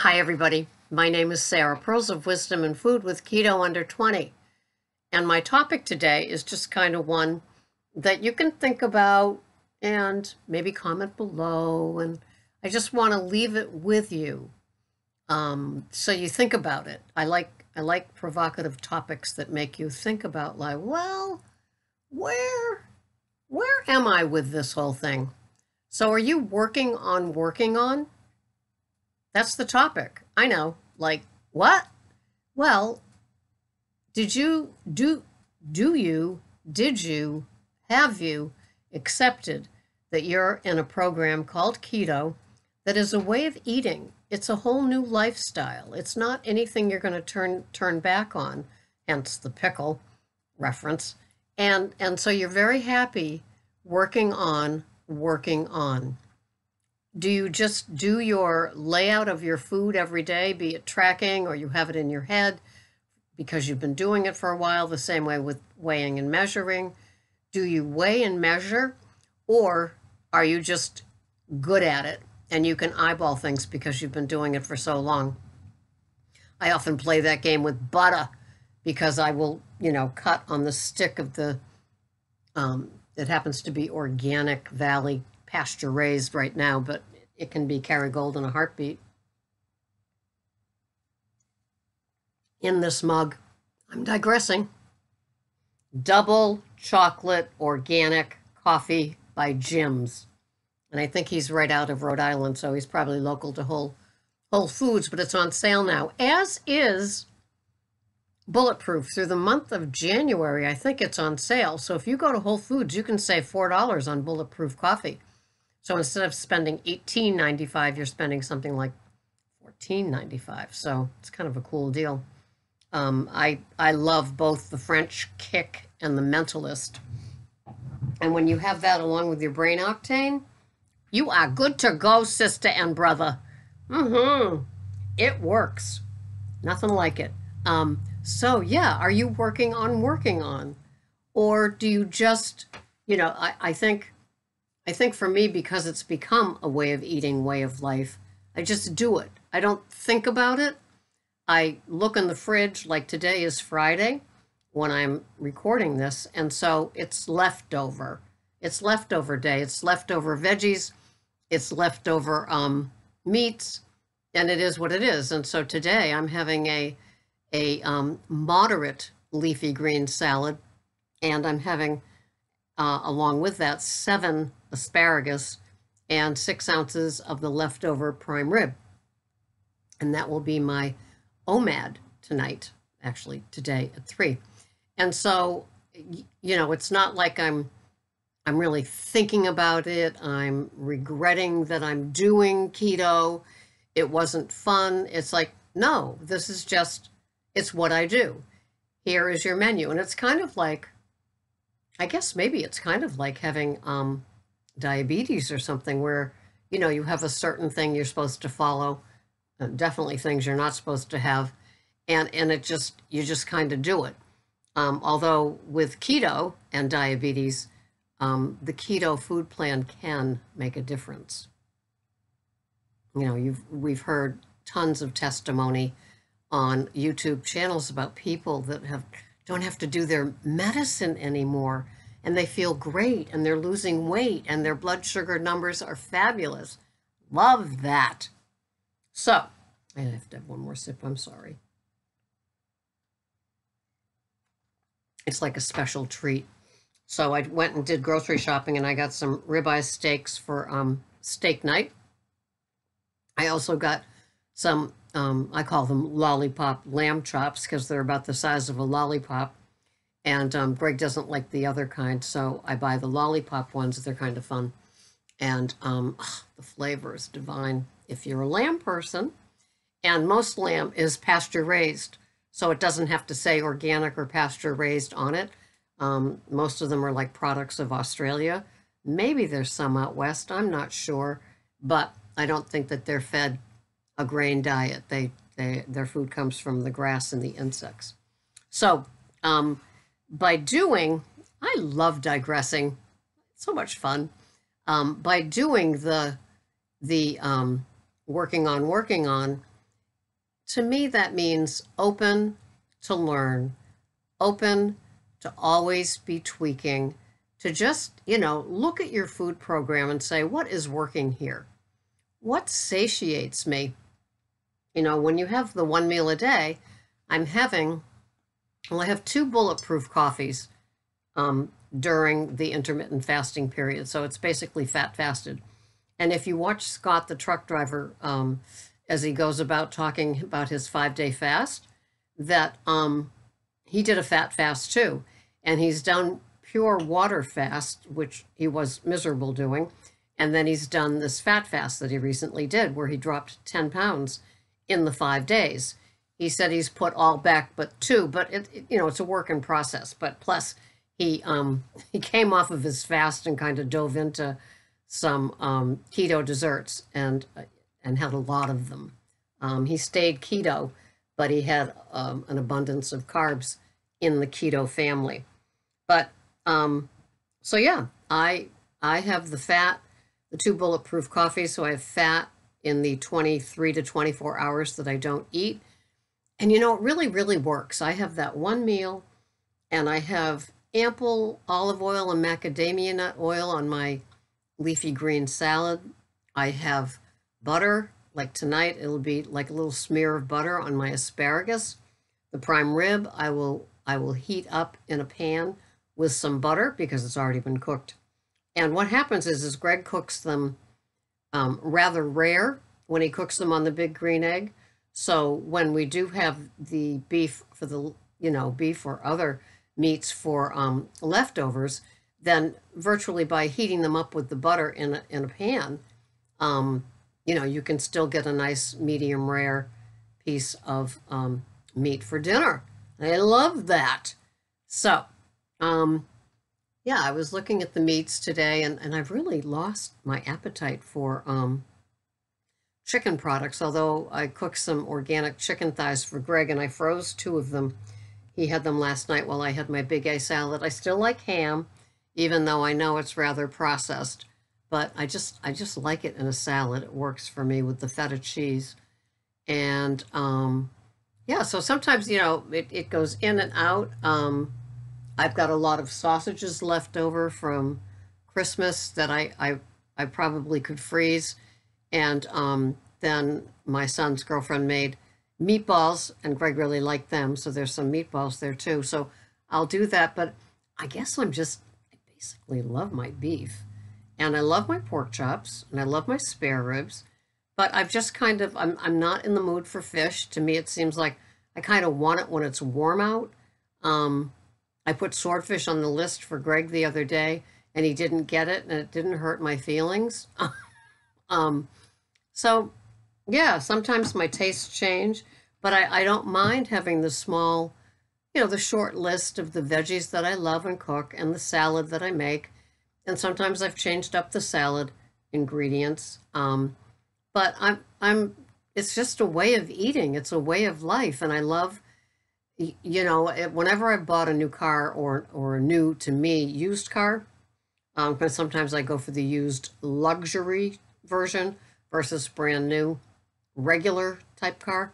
Hi, everybody. My name is Sarah, Pearls of Wisdom and Food with Keto Under 20. And my topic today is just kind of one that you can think about and maybe comment below. And I just want to leave it with you so you think about it. I like provocative topics that make you think about, like, well, where am I with this whole thing? So are you working on? That's the topic. I know. Like, what? Well, did you have you accepted that you're in a program called keto that is a way of eating? It's a whole new lifestyle. It's not anything you're going to turn back on, hence the pickle reference. And so you're very happy working on. Do you just do your layout of your food every day, be it tracking or you have it in your head because you've been doing it for a while, the same way with weighing and measuring? Do you weigh and measure, or are you just good at it and you can eyeball things because you've been doing it for so long? I often play that game with butter because I will, cut on the stick of the, it happens to be organic Valley pasture raised right now, but it can be Kerrygold in a heartbeat. In this mug, I'm digressing, double chocolate organic coffee by Jim's. And I think he's right out of Rhode Island, so he's probably local to Whole Foods, but it's on sale now, as is Bulletproof. Through the month of January, I think it's on sale. So if you go to Whole Foods, you can save $4 on Bulletproof coffee. So instead of spending $18.95, you're spending something like $14.95. So it's kind of a cool deal. I love both the French Kick and the Mentalist. And when you have that along with your brain octane, you are good to go, sister and brother. It works. Nothing like it. So yeah, are you working on? Or do you just, I think for me, because it's become a way of eating, way of life, I just do it. I don't think about it. I look in the fridge, like today is Friday when I'm recording this, and so it's leftover. It's leftover day. It's leftover veggies. It's leftover meats, and it is what it is. And so today I'm having a moderate leafy green salad, and I'm having along with that 7 asparagus and 6 ounces of the leftover prime rib. And that will be my OMAD tonight, actually today at 3. And so, it's not like I'm really thinking about it. I'm regretting that I'm doing keto. It wasn't fun. It's like, no, this is just, it's what I do. Here is your menu. And it's kind of like, I guess maybe it's kind of like having diabetes or something where, you have a certain thing you're supposed to follow, definitely things you're not supposed to have, and you just kind of do it. Although with keto and diabetes, the keto food plan can make a difference. We've heard tons of testimony on YouTube channels about people that don't have to do their medicine anymore, and they feel great, and they're losing weight, and their blood sugar numbers are fabulous. Love that. So, I have to have one more sip, I'm sorry. It's like a special treat. So I went and did grocery shopping, and I got some ribeye steaks for steak night. I also got some I call them lollipop lamb chops because they're about the size of a lollipop. And Greg doesn't like the other kind, so I buy the lollipop ones. They're kind of fun. And the flavor is divine if you're a lamb person. And most lamb is pasture raised, so it doesn't have to say organic or pasture raised on it. Most of them are like products of Australia. Maybe there's some out west, I'm not sure. But I don't think that they're fed a grain diet. Their food comes from the grass and the insects. So by doing, I love digressing. It's so much fun. By doing the working on, to me, that means open to learn, open to always be tweaking, to just, look at your food program and say, what is working here? What satiates me? When you have the one meal a day, I have 2 bulletproof coffees during the intermittent fasting period. So it's basically fat fasted. And if you watch Scott, the truck driver, as he goes about talking about his 5-day fast, that he did a fat fast too. And he's done pure water fast, which he was miserable doing. And then he's done this fat fast that he recently did, where he dropped 10 pounds in the 5 days. He said he's put all back but 2, but it's a work in process. But plus, he came off of his fast and kind of dove into some keto desserts and had a lot of them. He stayed keto, but he had an abundance of carbs in the keto family. But so yeah, I have the fat, the 2 bulletproof coffees, so I have fat in the 23 to 24 hours that I don't eat. And it really, really works. I have that one meal, and I have ample olive oil and macadamia nut oil on my leafy green salad. I have butter, like tonight, it'll be like a little smear of butter on my asparagus. The prime rib, I will heat up in a pan with some butter because it's already been cooked. And what happens is Greg cooks them rather rare when he cooks them on the big green egg. So when we do have the beef for the, beef or other meats for leftovers, then virtually by heating them up with the butter in a pan, you can still get a nice medium rare piece of meat for dinner. I love that. So, yeah, I was looking at the meats today, and I've really lost my appetite for chicken products, although I cooked some organic chicken thighs for Greg, and I froze 2 of them. He had them last night while I had my big A salad. I still like ham, even though I know it's rather processed, but I just like it in a salad. It works for me with the feta cheese. And yeah, so sometimes, it goes in and out. I've got a lot of sausages left over from Christmas that I probably could freeze. And then my son's girlfriend made meatballs, and Greg really liked them, so there's some meatballs there too. So I'll do that, but I guess I basically love my beef, and I love my pork chops, and I love my spare ribs, but I've just I'm not in the mood for fish. To me, it seems like I kind of want it when it's warm out. I put swordfish on the list for Greg the other day, and he didn't get it, and it didn't hurt my feelings. So yeah, sometimes my tastes change, but I don't mind having the small, the short list of the veggies that I love and cook and the salad that I make. And sometimes I've changed up the salad ingredients. But it's just a way of eating. It's a way of life. And I love, whenever I bought a new car or a new, to me, used car, because sometimes I go for the used luxury version versus brand new regular type car.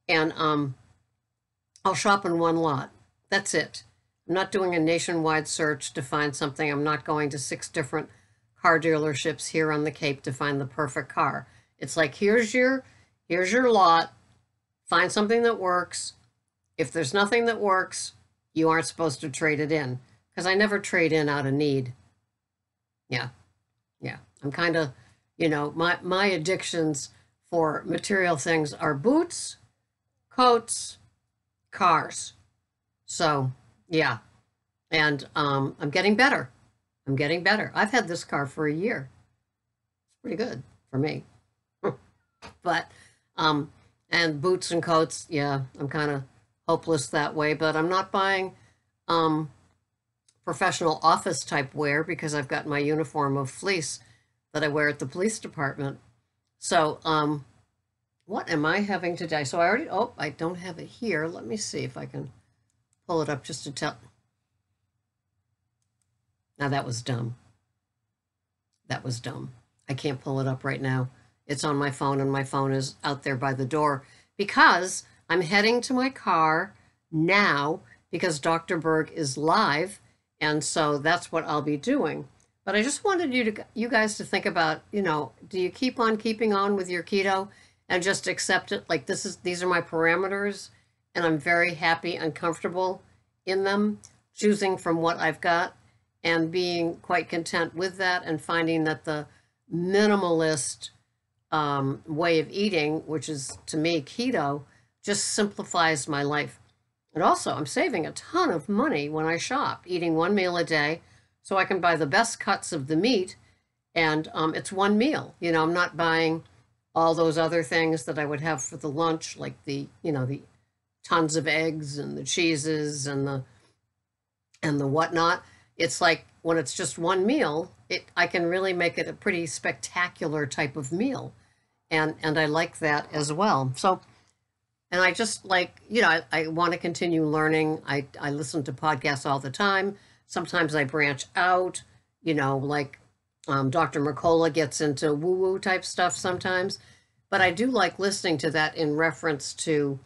And I'll shop in one lot. That's it. I'm not doing a nationwide search to find something. I'm not going to 6 different car dealerships here on the Cape to find the perfect car. It's like, here's your lot. Find something that works. If there's nothing that works, you aren't supposed to trade it in, because I never trade in out of need. Yeah. I'm kind of, my addictions for material things are boots, coats, cars. So, yeah. And I'm getting better. I've had this car for a year. It's pretty good for me. But, and boots and coats, yeah, I'm kind of hopeless that way. But I'm not buying professional office type wear because I've got my uniform of fleece that I wear at the police department. So, what am I having today? So I don't have it here. Let me see if I can pull it up just to tell. Now that was dumb. That was dumb. I can't pull it up right now. It's on my phone, and my phone is out there by the door because I'm heading to my car now because Dr. Berg is live, and so that's what I'll be doing. But I just wanted you guys to think about, do you keep on keeping on with your keto and just accept it like these are my parameters and I'm very happy and comfortable in them, choosing from what I've got and being quite content with that, and finding that the minimalist way of eating, which is to me keto, just simplifies my life. And also, I'm saving a ton of money when I shop, eating one meal a day, so I can buy the best cuts of the meat, and it's one meal. I'm not buying all those other things that I would have for the lunch, like the tons of eggs and the cheeses and the whatnot. It's like when it's just one meal, I can really make it a pretty spectacular type of meal, and I like that as well. So. And I just like, I want to continue learning. I listen to podcasts all the time. Sometimes I branch out, like Dr. Mercola gets into woo-woo type stuff sometimes. But I do like listening to that in reference to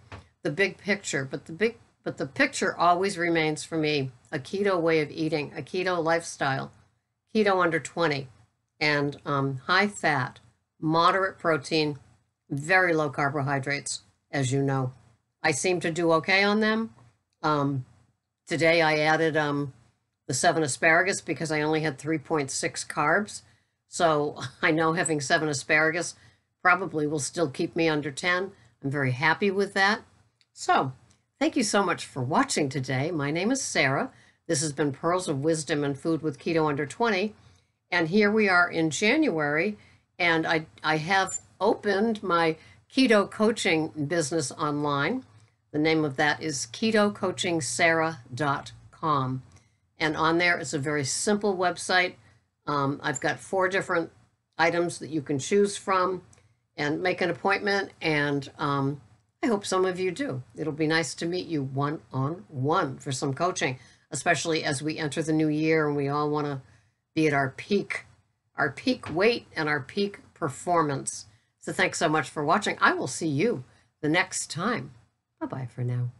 the big picture. But the picture always remains for me a keto way of eating, a keto lifestyle, keto under 20, and high fat, moderate protein, very low carbohydrates. As you know, I seem to do okay on them. Today I added the 7 asparagus because I only had 3.6 carbs. So I know having 7 asparagus probably will still keep me under 10. I'm very happy with that. So thank you so much for watching today. My name is Sarah. This has been Pearls of Wisdom and Food with Keto Under 20. And here we are in January, and I have opened my keto coaching business online. The name of that is ketocoachingsarah.com. And on there is a very simple website. I've got 4 different items that you can choose from and make an appointment. And I hope some of you do. It'll be nice to meet you one-on-one for some coaching, especially as we enter the new year and we all want to be at our peak weight and our peak performance. So thanks so much for watching. I will see you the next time. Bye-bye for now.